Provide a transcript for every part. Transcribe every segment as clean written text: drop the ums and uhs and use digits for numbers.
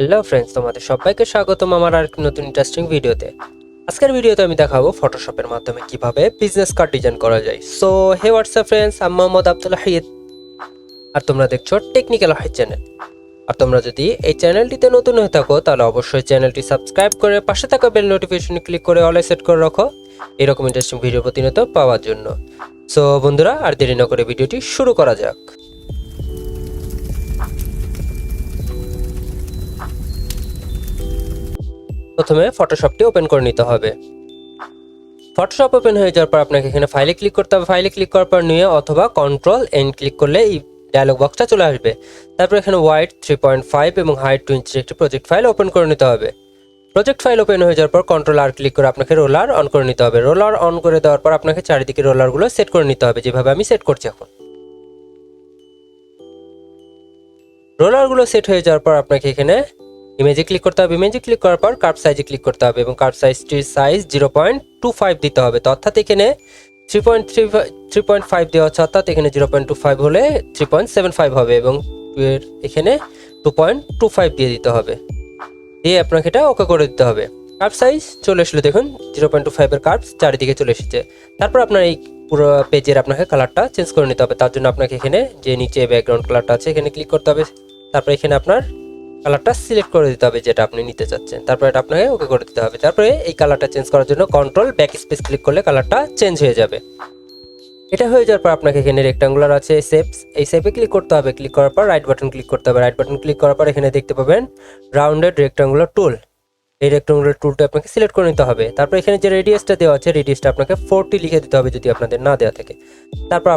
Hello friends, তোমাদের সবাইকে স্বাগতম আমার আর নতুন ইন্টারেস্টিং ভিডিওতে। আজকের ভিডিওতে আমি দেখাবো ফটোশপের মাধ্যমে কিভাবে বিজনেস কার্ড ডিজাইন করা যায়। সো হে হোয়াটসঅ্যাপ ফ্রেন্ডস, আমি মোহাম্মদ আব্দুল হাইদ আর তোমরা দেখছো টেকনিক্যাল হাই চ্যানেল। আর তোমরা যদি এই চ্যানেলটিতে নতুন হয়ে থাকো তাহলে অবশ্যই চ্যানেলটি সাবস্ক্রাইব করে পাশে থাকা বেল নোটিফিকেশনে ক্লিক করে অলে সেট করে রাখো এরকম ইন্টারেস্টিং ভিডিও প্রতিনিয়ত পাওয়ার জন্য। সো বন্ধুরা, আর দেরি না করে ভিডিওটি শুরু করা যাক। প্রথমে ফটোশপটি ওপেন করে নিতে হবে। ফটোশপ ওপেন হয়ে যাওয়ার পর আপনাকে এখানে ফাইলে ক্লিক করতে হবে। ফাইলে ক্লিক করার পর নিয়ে অথবা কন্ট্রোল এন ক্লিক করলে এই ডায়লগ বক্সটা চলে আসবে। তারপর এখানে ওয়াইড 3.5 এবং হাইট 2 ইঞ্চির একটি প্রজেক্ট ফাইল ওপেন করে নিতে হবে। প্রজেক্ট ফাইল ওপেন হয়ে যাওয়ার পর কন্ট্রোল আর ক্লিক করে আপনাকে রোলার অন করে নিতে হবে। রোলার অন করে দেওয়ার পর আপনাকে চারিদিকে রোলারগুলো সেট করে নিতে হবে, যেভাবে আমি সেট করছি এখন। রোলারগুলো সেট হয়ে যাওয়ার পর আপনাকে এখানে ইমেজে ক্লিক করতে হবে। ইমেজে ক্লিক করার পর কার্ভ সাইজে ক্লিক করতে হবে এবং কার্ভ সাইজটির সাইজ 0.25 দিতে হবে। তো অর্থাৎ এখানে 3.5 দেওয়া আছে, অর্থাৎ এখানে 0.25 হলে 3.75 হবে এবং এখানে 2.25 দিয়ে দিতে হবে। দিয়ে আপনাকে এটা ওকে করে দিতে হবে। কার্ভ সাইজ চলে আসলে দেখুন 0.25 এর কার্ভ চারিদিকে চলে এসেছে। তারপর আপনার এই পুরো পেজের আপনাকে কালারটা চেঞ্জ করে নিতে হবে। তার জন্য আপনাকে এখানে যে নিচে ব্যাকগ্রাউন্ড কালারটা আছে এখানে ক্লিক করতে হবে। তারপর এখানে আপনার কালারটা সিলেক্ট করে দিতে হবে যেটা আপনি নিতে চাচ্ছেন। তারপর এটা আপনাকে ওকে করে দিতে হবে। তারপরে এই কালারটা চেঞ্জ করার জন্য কন্ট্রোল ব্যাক স্পেস ক্লিক করলে কালারটা চেঞ্জ হয়ে যাবে। এটা হয়ে যাওয়ার পর আপনাকে এখানে রেক্ট্যাঙ্গুলার আছে শেপস, এই শেপে ক্লিক করতে হবে। ক্লিক করার পর রাইট বাটন ক্লিক করতে হবে। রাইট বাটন ক্লিক করার পর এখানে দেখতে পাবেন রাউন্ডেড রেক্ট্যাঙ্গুলার টুল। এই রেক্ট্যাঙ্গুলার টুলটা আপনাকে সিলেক্ট করে নিতে হবে। তারপর এখানে যে রেডিয়াসটা দেওয়া আছে রেডিয়াসটা আপনাকে 40 লিখে দিতে হবে যদি আপনাদের না দেওয়া থাকে। তারপর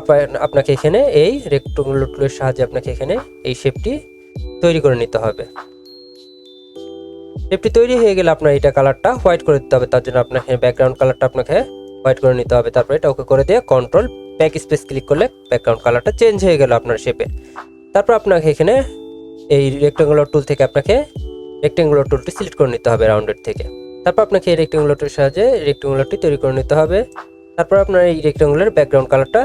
আপনাকে এখানে এই রেক্ট্যাঙ্গুলার টুলের সাহায্যে আপনাকে এখানে এই শেপটি তৈরি করে নিতে হবে। শেপটি তৈরি হয়ে গেলে আপনার এটা কালারটা হোয়াইট করে দিতে হবে। তার জন্য আপনাকে ব্যাকগ্রাউন্ড কালারটা আপনাকে হোয়াইট করে নিতে হবে। তারপর এটা ওকে করে দিয়ে কন্ট্রোল ব্যাক স্পেস ক্লিক করলে ব্যাকগ্রাউন্ড কালারটা চেঞ্জ হয়ে গেল আপনার শেপে। তারপর আপনাকে এখানে এই রেক্ট্যাঙ্গুলার টুল থেকে আপনাকে রেক্ট্যাঙ্গুলার টুলটি সিলেক্ট করে নিতে হবে রাউন্ডেড থেকে। তারপর আপনাকে এই রেক্ট্যাঙ্গুলার টুলের সাহায্যে রেক্ট্যাঙ্গুলারটি তৈরি করে নিতে হবে। তারপর আপনার এই রেক্ট্যাঙ্গুলার ব্যাকগ্রাউন্ড কালারটা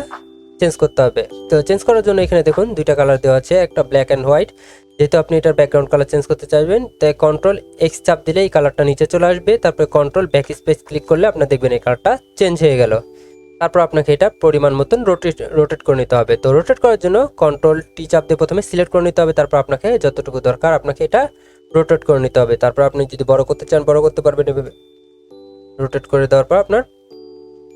চেঞ্জ করতে হবে। তো চেঞ্জ করার জন্য এখানে দেখুন দুইটা কালার দেওয়া আছে, একটা ব্ল্যাক অ্যান্ড হোয়াইট। যেহেতু আপনি এটার ব্যাকগ্রাউন্ড কালার চেঞ্জ করতে চাইবেন তাই কন্ট্রোল এক্স চাপ দিলে এই কালারটা নিচে চলে আসবে। তারপরে কন্ট্রোল ব্যাক স্পেস ক্লিক করলে আপনার দেখবেন এই কালারটা চেঞ্জ হয়ে গেল। তারপর আপনাকে এটা পরিমাণ মতন রোটেট করে নিতে হবে। তো রোটেট করার জন্য কন্ট্রোল টি চাপ দিয়ে প্রথমে সিলেক্ট করে নিতে হবে। তারপর আপনাকে যতটুকু দরকার আপনাকে এটা রোটেট করে নিতে হবে। তারপর আপনি যদি বড় করতে চান বড় করতে পারবেন এভাবে। রোটেট করে দেওয়ার পর আপনার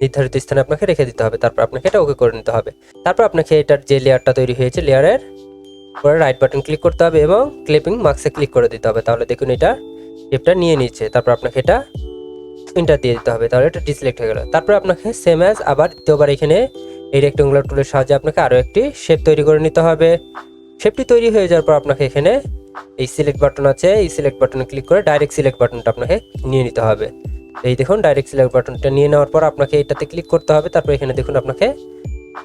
নির্ধারিত স্থানে আপনাকে রেখে দিতে হবে। তারপর আপনাকে এটা ওকে করে নিতে হবে। তারপর আপনাকে এটার যে লেয়ারটা তৈরি হয়েছে লেয়ারের পরে রাইট বাটন ক্লিক করতে হবে এবং ক্লিপিং মার্কসে ক্লিক করে দিতে হবে। তাহলে দেখুন এটা শেপটা নিয়ে নিচ্ছে। তারপর আপনাকে এটা এন্টার দিয়ে দিতে হবে, তাহলে এটা ডিসলেক্ট হয়ে গেল। তারপর আপনাকে সেম অ্যাজ আবার দ্বিতীয়বার এখানে এই রেক্ট্যাঙ্গুলার টুলের সাহায্যে আপনাকে আরও একটি শেপ তৈরি করে নিতে হবে। শেপটি তৈরি হয়ে যাওয়ার পর আপনাকে এখানে এই সিলেক্ট বাটন আছে, এই সিলেক্ট বাটনে ক্লিক করে ডাইরেক্ট সিলেক্ট বাটনটা আপনাকে নিয়ে নিতে হবে। এই দেখুন ডাইরেক্ট সিলেক্ট বাটনটা নিয়ে নেওয়ার পর আপনাকে এটাতে ক্লিক করতে হবে। তারপর এখানে দেখুন আপনাকে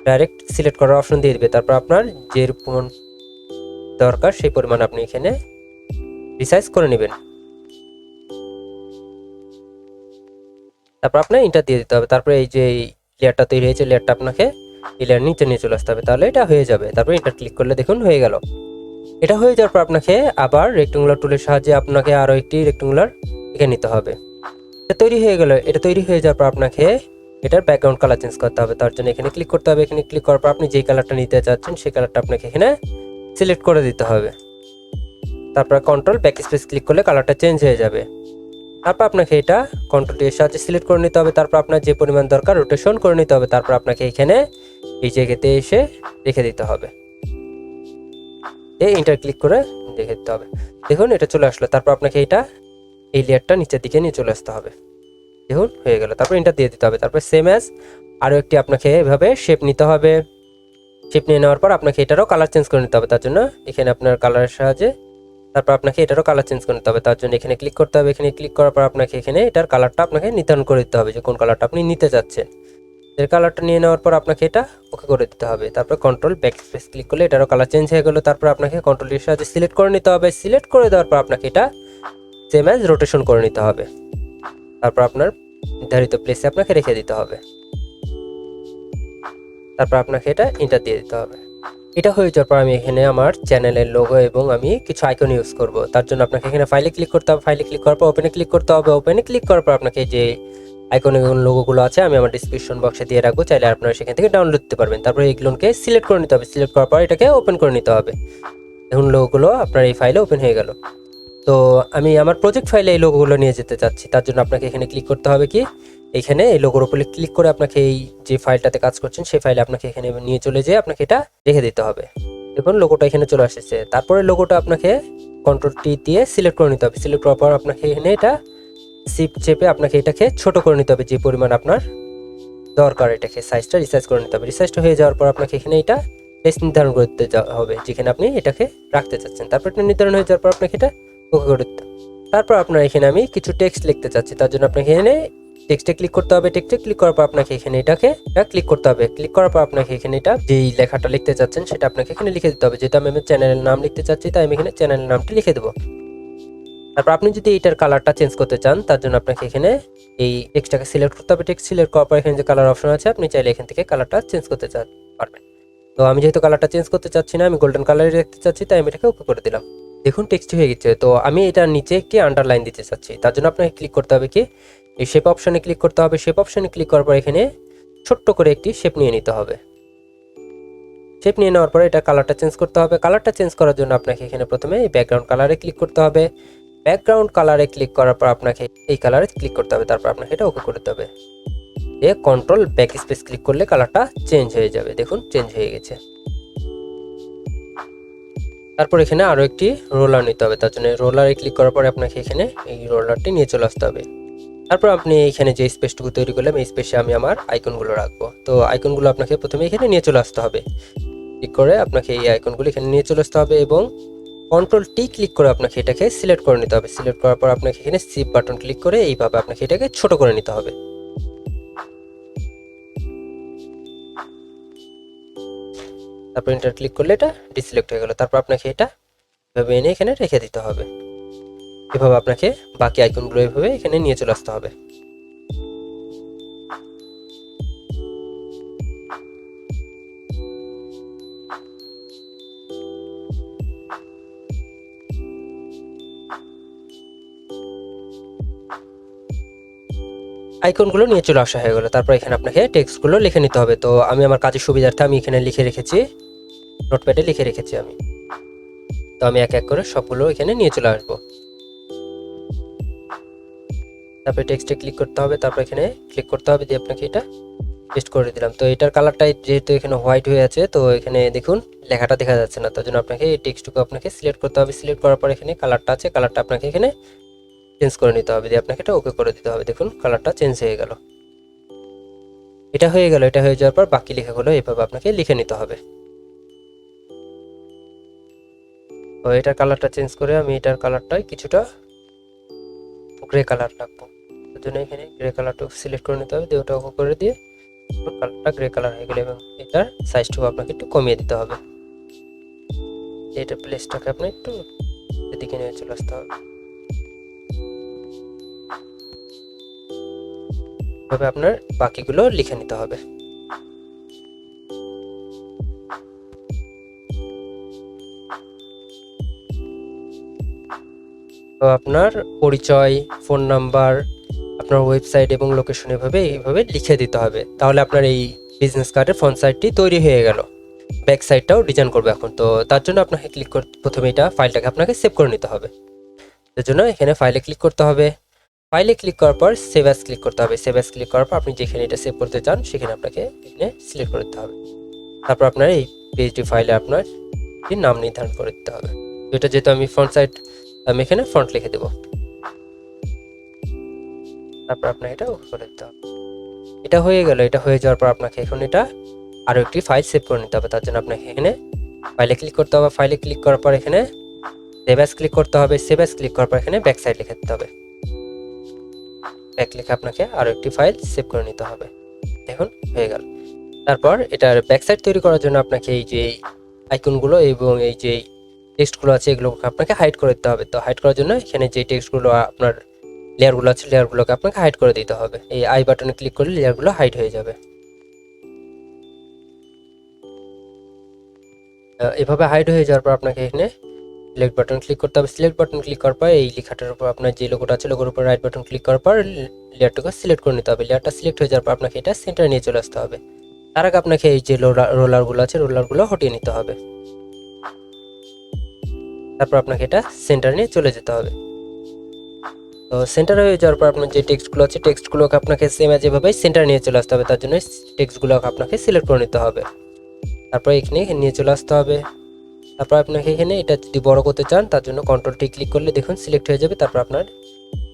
ডাইরেক্ট সিলেক্ট করার অপশন দিয়ে দিবে। তারপর আপনার যে পরিমাণ দরকার সেই পরিমাণ আপনি এখানে রিসাইজ করে নেবেন। তারপর আপনার ইন্টার দিয়ে দিতে হবে। তারপরে এই যে লেয়ারটা তৈরি হয়েছে লেয়ারটা আপনাকে এই লেয়ার নিচে নিয়ে চলে আসতে হবে, তাহলে এটা হয়ে যাবে। তারপর ইন্টার ক্লিক করলে দেখুন হয়ে গেল। এটা হয়ে যাওয়ার পর আপনাকে আবার রেক্ট্যাঙ্গুলার টুলের সাহায্যে আপনাকে আরও একটি রেক্ট্যাঙ্গুলার এখানে নিতে হবে। এটা তৈরি হয়ে গেল। এটা তৈরি হয়ে যাওয়ার পর আপনাকে এটার ব্যাকগ্রাউন্ড কালার চেঞ্জ করতে হবে। তার জন্য এখানে ক্লিক করতে হবে। এখানে ক্লিক করার পর আপনি যেই কালারটা নিতে চাচ্ছেন সেই কালারটা আপনাকে এখানে সিলেক্ট করে দিতে হবে। তারপর কন্ট্রোল ব্যাক স্পেস ক্লিক করলে কালারটা চেঞ্জ হয়ে যাবে। তারপর আপনাকে এটা কন্ট্রোল টি এর সাহায্যে সিলেক্ট করে নিতে হবে। তারপর আপনার যে পরিমাণ দরকার রোটেশন করে নিতে হবে। তারপর আপনাকে এখানে এই জায়গাতে এসে রেখে দিতে হবে। ইন্টার ক্লিক করে রেখে দিতে হবে। দেখুন এটা চলে আসলো। তারপর আপনাকে এটা এই লেয়ারটা নিচের দিকে নিয়ে চলে আসতে হবে। দেখুন হয়ে গেল। তারপর ইন্টার দিয়ে দিতে হবে। তারপর সেম অ্যাজ আরও একটি আপনাকে এভাবে শেপ নিতে হবে। শেপ নিয়ে নেওয়ার পর আপনাকে এটারও কালার চেঞ্জ করে নিতে হবে। তার জন্য এখানে আপনার কালারের সাহায্যে তারপর আপনাকে এটারও কালার চেঞ্জ করে নিতে হবে। তার জন্য এখানে ক্লিক করতে হবে। এখানে ক্লিক করার পর আপনাকে এখানে এটার কালারটা আপনাকে নির্ধারণ করে দিতে হবে যে কোন কালারটা আপনি নিতে চাচ্ছেন। এর কালারটা নিয়ে নেওয়ার পর আপনাকে এটা ওকে করে দিতে হবে। তারপর কন্ট্রোল ব্যাক স্পেস ক্লিক করলে এটারও কালার চেঞ্জ হয়ে গেল। তারপর আপনাকে কন্ট্রোলের সাহায্যে সিলেক্ট করে নিতে হবে। সিলেক্ট করে দেওয়ার পর আপনাকে এটা সেম অ্যাজ রোটেশন করে নিতে হবে। তারপর আপনার নির্ধারিত প্লেসে আপনাকে রেখে দিতে হবে। তারপর আপনাকে এটা ইন্টার দিয়ে দিতে হবে। এটা হয়ে যাওয়ার পর আমি এখানে আমার চ্যানেলের লোগো এবং আমি কিছু আইকন ইউজ করব। তার জন্য আপনাকে এখানে ফাইলে ক্লিক করতে হবে, ফাইলে ক্লিক করার পর ওপেনে ক্লিক করতে হবে, ওপেনে ক্লিক করার পর আপনাকে যে আইকন এবং লোগোগুলো আছে আমি আমার ডিসক্রিপশন বক্সে দিয়ে রাখবো, চাইলে আপনারা সেখান থেকে ডাউনলোড করতে পারবেন। তারপরে এইগুলোকে সিলেক্ট করে নিতে হবে, সিলেক্ট করার পর এটাকে ওপেন করে নিতে হবে। এখন লোগোগুলো আপনার এই ফাইলে ওপেন হয়ে গেল। তো আমি আমার প্রজেক্ট ফাইলে এই লোগোগুলো নিয়ে যেতে চাচ্ছি, তার জন্য আপনাকে এখানে ক্লিক করতে হবে কি এখানে এই লোগোর উপরে ক্লিক করে আপনাকে এই যে ফাইলটাতে কাজ করছেন সেই ফাইলে আপনাকে এখানে নিয়ে চলে যেয়ে আপনাকে এটা রেখে দিতে হবে। দেখুন লোগোটা এখানে চলে আসছে। তারপরে লোগোটা আপনাকে কন্ট্রোল টি দিয়ে সিলেক্ট করে নিতে হবে, সিলেক্ট করার পর আপনাকে এখানে এটা শিফট চেপে আপনাকে এটাকে ছোট করে নিতে হবে, যে পরিমাণ আপনার দরকার এটাকে সাইজটা রিসাইজ করে নিতে হবে। রিসাইজটা হয়ে যাওয়ার পর আপনাকে এখানে এটা টেক্সট নির্ধারণ করতে হবে যেখানে আপনি এটাকে রাখতে চাচ্ছেন। তারপর এটা নির্ধারণ হয়ে যাওয়ার পর আপনাকে এটা ওকে করে দিতে হবে। তারপর আপনার এখানে আমি কিছু টেক্সট লিখতে চাচ্ছি, তার জন্য আপনাকে এখানে টেক্সটে ক্লিক করতে হবে। টেক্সটে ক্লিক করার পর আপনাকে এখানে এটাকে ক্লিক করতে হবে। ক্লিক করার পর আপনাকে এখানে এটা যেই লেখাটা লিখতে চাচ্ছেন সেটা আপনাকে এখানে লিখে দিতে হবে। যেহেতু আমি আমার চ্যানেলের নাম লিখতে চাচ্ছি তাই আমি এখানে চ্যানেলের নামটি লিখে দেবো। তারপর আপনি যদি এইটার কালারটা চেঞ্জ করতে চান তার জন্য আপনাকে এখানে এই টেক্সটটাকে সিলেক্ট করতে হবে। টেক্সট সিলেক্ট করার পর এখানে যে কালার অপশন আছে আপনি চাইলে এখান থেকে কালারটা চেঞ্জ করতে পারবেন। তো আমি যেহেতু কালারটা চেঞ্জ করতে চাচ্ছি না, আমি গোল্ডেন কালারে রাখতে চাচ্ছি, তাই আমি এটাকে ওকে করে দিলাম। দেখুন টেক্সট হয়ে গেছে। তো আমি এটার নিচে একটি আন্ডারলাইন দিতে চাচ্ছি, তার জন্য আপনাকে ক্লিক করতে হবে কি এই শেপ অপশনে ক্লিক করতে হবে। শেপ অপশনে ক্লিক করার পর এখানে ছোট্ট করে একটি শেপ নিয়ে নিতে হবে। শেপ নিয়ে নেওয়ার পরে এটা কালারটা চেঞ্জ করতে হবে। কালারটা চেঞ্জ করার জন্য আপনাকে এখানে প্রথমে এই ব্যাকগ্রাউন্ড কালারে ক্লিক করতে হবে। ব্যাকগ্রাউন্ড কালারে ক্লিক করার পর আপনাকে এই কালারে ক্লিক করতে হবে। তারপর আপনাকে এটা ওকে করতে হবে। কন্ট্রোল ব্যাক স্পেস ক্লিক করলে কালারটা চেঞ্জ হয়ে যাবে। দেখুন চেঞ্জ হয়ে গেছে। তারপর এখানে আরো একটি রোলার নিতে হবে, তার জন্য রোলারে ক্লিক করার পরে আপনাকে এখানে এই রোলারটি নিয়ে চলে আসতে হবে। তারপর আপনি এখানে যে স্পেসটুকু তৈরি করলাম এই স্পেসে আমি আমার আইকনগুলো রাখবো। তো আইকনগুলো আপনাকে প্রথমে এখানে নিয়ে চলে আসতে হবে। ক্লিক করে আপনাকে এই আইকনগুলো এখানে নিয়ে চলে আসতে হবে এবং কন্ট্রোল টি ক্লিক করে আপনাকে এটাকে সিলেক্ট করে নিতে হবে। সিলেক্ট করার পর আপনাকে এখানে শিফট বাটন ক্লিক করে এইভাবে আপনাকে এটাকে ছোট করে নিতে হবে। তারপর এন্টার ক্লিক করলে এটা ডিসিলেক্ট হয়ে গেল। তারপর আপনাকে এটা এভাবে এনে এখানে রেখে দিতে হবে। এভাবে আপনাকে বাকি আইকনগুলো এভাবে এখানে নিয়ে চলে আসতে হবে। আইকনগুলো নিয়ে চলে আসা হয়ে গেল। তারপর এখানে আপনাকে টেক্সটগুলো লিখে নিতে হবে। তো আমি আমার কাজের সুবিধার্থে আমি এখানে লিখে রেখেছি, নোটপ্যাডে লিখে রেখেছি আমি। তো আমি এক এক করে সবগুলো এখানে নিয়ে চলে আসবো। তারপরে টেক্সটে ক্লিক করতে হবে, তারপর এখানে ক্লিক করতে হবে দিয়ে আপনাকে এটা পেস্ট করে দিলাম। তো এটার কালারটা যেহেতু এখানে হোয়াইট হয়ে আছে তো এখানে দেখুন লেখাটা দেখা যাচ্ছে না, তার জন্য আপনাকে এই টেক্সটটুকু আপনাকে সিলেক্ট করতে হবে। সিলেক্ট করার পর এখানে কালারটা আছে, কালারটা আপনাকে এখানে চেঞ্জ করে নিতে হবে দিয়ে আপনাকে এটা ওকে করে দিতে হবে। দেখুন কালারটা চেঞ্জ হয়ে গেল। এটা হয়ে গেল। এটা হয়ে যাওয়ার পর বাকি লেখাগুলো এভাবে আপনাকে লিখে নিতে হবে। তো এটার কালারটা চেঞ্জ করে আমি এটার কালারটা কিছুটা গ্রে কালার রাখবো, তার জন্য এখানে গ্রে কালারটা সিলেক্ট করে নিতে হবে দিয়ে ওটা ওকে করে দিয়ে কালারটা গ্রে কালার হয়ে গেল এবং এটার সাইজটাও আপনাকে একটু কমিয়ে দিতে হবে। এটা প্লেসটাকে আপনি একটু এদিকে নিয়ে চলে আসতে হবে। এভাবে আপনার বাকিগুলো লিখে নিতে হবে। তো আপনার পরিচয়, ফোন নাম্বার, আপনার ওয়েবসাইট এবং লোকেশন এইভাবে লিখে দিতে হবে। তাহলে আপনার এই বিজনেস কার্ডের ফ্রন্ট সাইডটি তৈরি হয়ে গেল। ব্যাক সাইডটাও ডিজাইন করবে এখন। তো তার জন্য আপনাকে ক্লিক করে প্রথমে এটা ফাইলটাকে আপনাকে সেভ করে নিতে হবে। তার জন্য এখানে ফাইলে ক্লিক করতে হবে। ফাইলে ক্লিক করার পর সেভ অ্যাজ ক্লিক করতে হবে। সেভ অ্যাজ ক্লিক করার পর আপনি যেখানে এটা সেভ করতে চান সেখানে আপনাকে এখানে সিলেক্ট করে দিতে হবে। তারপর আপনার এই পিএইচডি ফাইলে আপনার নাম নির্ধারণ করে দিতে হবে। এটা যেহেতু আমি ফ্রন্ট সাইড আমি এখানে ফ্রন্ট লিখে দেবো। তারপর আপনাকে এটা ওকে করে দিতে হবে। এটা হয়ে গেল। এটা হয়ে যাওয়ার পর আপনাকে এখন এটা আরও একটি ফাইল সেভ করে নিতে হবে। তার জন্য আপনাকে এখানে ফাইলে ক্লিক করতে হবে। ফাইলে ক্লিক করার পর এখানে সেভ অ্যাজ ক্লিক করতে হবে। সেভ অ্যাজ ক্লিক করার পর এখানে ব্যাক সাইড লিখে দিতে হবে। ব্যাক লিখে আপনাকে আরও একটি ফাইল সেভ করে নিতে হবে। দেখুন হয়ে গেল। তারপর এটার ব্যাক সাইড তৈরি করার জন্য আপনাকে এই যে আইকনগুলো এবং এই যে টেক্সটগুলো আছে এগুলো আপনাকে হাইড করে দিতে হবে। তো হাইড করার জন্য এখানে যে টেক্সটগুলো আপনার লেয়ারগুলো আছে লেয়ারগুলোকে আপনাকে হাইড করে দিতে হবে। এই আই বাটনে ক্লিক করলে লেয়ারগুলো হাইড হয়ে যাবে। এভাবে হাইড হয়ে যাওয়ার পর আপনাকে এখানে সিলেক্ট বাটন ক্লিক করতে হবে। সিলেক্ট বাটন ক্লিক করার পর এই লেখাটার উপর আপনার যে লোগোটা আছে লোগোর উপর রাইট বাটন ক্লিক করার পর লেয়ারটাকে সিলেক্ট করে নিতে হবে। লেয়ারটা সিলেক্ট হয়ে যাওয়ার পর আপনাকে এটা সেন্টারে নিয়ে চলে আসতে হবে। তার আগে আপনাকে এই যে রোলারগুলো আছে রোলারগুলো হটিয়ে নিতে হবে। তারপর আপনাকে এটা সেন্টারে নিয়ে চলে যেতে হবে। তো সেন্টার হয়ে যাওয়ার পর আপনার যে টেক্সটগুলো আছে টেক্সটগুলোকে আপনাকে সেম যেভাবে সেন্টারে নিয়ে চলে আসতে হবে। তার জন্য টেক্সটগুলোকে আপনাকে সিলেক্ট করে নিতে হবে। তারপর এখানে নিয়ে চলে আসতে হবে। তারপর আপনাকে এখানে এটা যদি বড় করতে চান তার জন্য কন্ট্রোল টি ক্লিক করলে দেখুন সিলেক্ট হয়ে যাবে। তারপর আপনার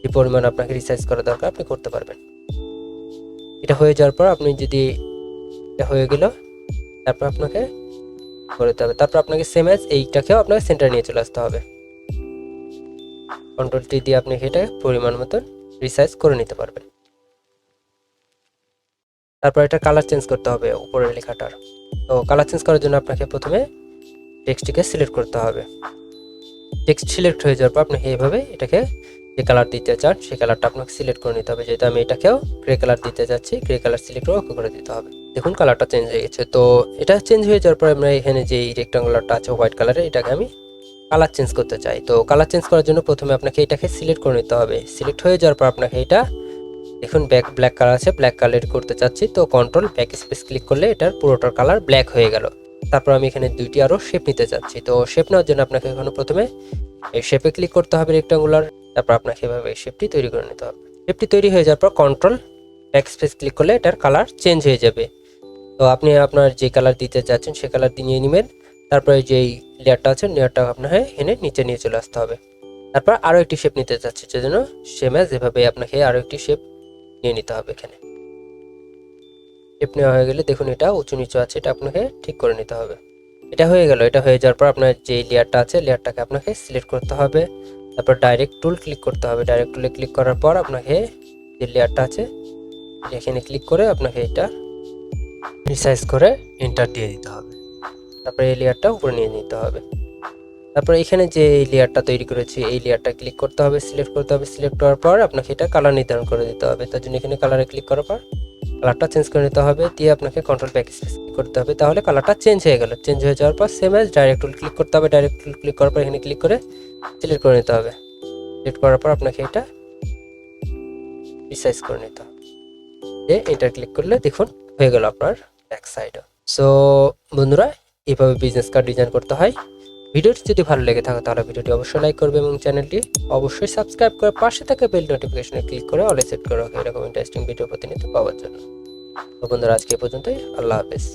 যে পরিমাণ আপনাকে রিসাইজ করা দরকার আপনি করতে পারবেন। এটা হয়ে যাওয়ার পর আপনি যদি এটা হয়ে গেল তারপর আপনাকে করে দিতে হবে। তারপর আপনাকে সেম এজ এইটাকেও আপনাকে সেন্টারে নিয়ে চলে আসতে হবে। কন্ট্রোল টি দিয়ে আপনি এটা পরিমাণ মতন রিসাইজ করে নিতে পারবেন। তারপর এটা কালার চেঞ্জ করতে হবে উপরের লেখাটার। তো কালার চেঞ্জ করার জন্য আপনাকে প্রথমে টেক্সটটিকে সিলেক্ট করতে হবে। টেক্সট সিলেক্ট হয়ে যাওয়ার পর আপনি এইভাবে এটাকে যে কালার দিতে চান সেই কালারটা আপনাকে সিলেক্ট করে নিতে হবে। যেহেতু আমি এটাকেও গ্রে কালার দিতে যাচ্ছি গ্রে কালার সিলেক্ট করে ওকে করে দিতে হবে। দেখুন কালারটা চেঞ্জ হয়ে গেছে। তো এটা চেঞ্জ হয়ে যাওয়ার পর আমরা এখানে যে রেক্টাঙ্গুলারটা আছে হোয়াইট কালারের এটাকে আমি কালার চেঞ্জ করতে চাই। তো কালার চেঞ্জ করার জন্য প্রথমে আপনাকে এটাকে সিলেক্ট করে নিতে হবে। সিলেক্ট হয়ে যাওয়ার পর আপনাকে এটা দেখুন ব্ল্যাক কালার আছে ব্ল্যাক কালার করতে চাচ্ছি। তো কন্ট্রোল ব্যাক স্পেস ক্লিক করলে এটার পুরোটার কালার ব্ল্যাক হয়ে গেল। তারপর আমি এখানে দুইটি আরও শেপ নিতে চাচ্ছি। তো শেপ নেওয়ার জন্য আপনাকে এখানে প্রথমে এই শেপে ক্লিক করতে হবে রেক্টাঙ্গুলার। তারপর আপনাকে এভাবে এই শেপটি তৈরি করে নিতে হবে। শেপটি তৈরি হয়ে যাওয়ার পর কন্ট্রোল ব্যাক স্পেস ক্লিক করলে এটার কালার চেঞ্জ হয়ে যাবে। তো আপনি আপনার যে কালার দিতে চাচ্ছেন সে কালার দিয়ে নিয়ে নেবেন। তারপরে যেই লেয়ারটা আছে লেয়ারটা আপনার এখানে নিচে নিয়ে চলে আসতে হবে। তারপর আরও একটি শেপ নিতে চাচ্ছি সেজন্য সেম এজ এভাবে আপনাকে আরও একটি শেপ নিয়ে নিতে হবে। এখানে শেপ নেওয়া হয়ে গেলে দেখুন এটা উঁচু নিচু আছে এটা আপনাকে ঠিক করে নিতে হবে। এটা হয়ে গেল। এটা হয়ে যাওয়ার পর আপনার যে লেয়ারটা আছে লেয়ারটাকে আপনাকে সিলেক্ট করতে হবে। তারপর ডাইরেক্ট টুল ক্লিক করতে হবে। ডাইরেক্ট টুলে ক্লিক করার পর আপনাকে যে লেয়ারটা আছে এখানে ক্লিক করে আপনাকে এটা রিসাইজ করে এন্টার দিয়ে দিতে হবে। তারপর এই লেয়ারটা উপরে নিয়ে নিতে হবে। তারপর এখানে যে লেয়ারটা তৈরি করেছি এই লেয়ারটা ক্লিক করতে হবে সিলেক্ট করতে হবে। সিলেক্ট করার পর আপনাকে এটা কালার নির্ধারণ করে দিতে হবে। তার জন্য এখানে কালারে ক্লিক করার পর কালারটা চেঞ্জ করে নিতে হবে। দিয়ে আপনাকে কন্ট্রোল ব্যাক স্পেস ক্লিক করতে হবে। তাহলে কালারটা চেঞ্জ হয়ে গেল। চেঞ্জ হয়ে যাওয়ার পর same as direct tool click করতে হবে। ডাইরেক্ট টুল ক্লিক করার পর এখানে ক্লিক করে সিলেক্ট করে নিতে হবে। সিলেক্ট করার পর আপনাকে এটা রিসাইজ করে নিতে হবে। এন্টার ক্লিক করলে দেখুন হয়ে গেল আপনার ব্যাক সাইডও। সো বন্ধুরা এইভাবে বিজনেস কার্ড ডিজাইন করতে হয়। ভিডিওটি যদি ভালো লেগে থাকে তাহলে ভিডিওটি অবশ্যই লাইক করবে এবং চ্যানেলটি অবশ্যই সাবস্ক্রাইব করে পাশে থাকা বেল নোটিফিকেশনে ক্লিক করে অলে সেট করে রাখবে এরকম ইন্টারেস্টিং ভিডিও প্রতিনিয়ত পাওয়ার জন্য। তো বন্ধুরা আজকে এই পর্যন্তই। আল্লাহ হাফেজ।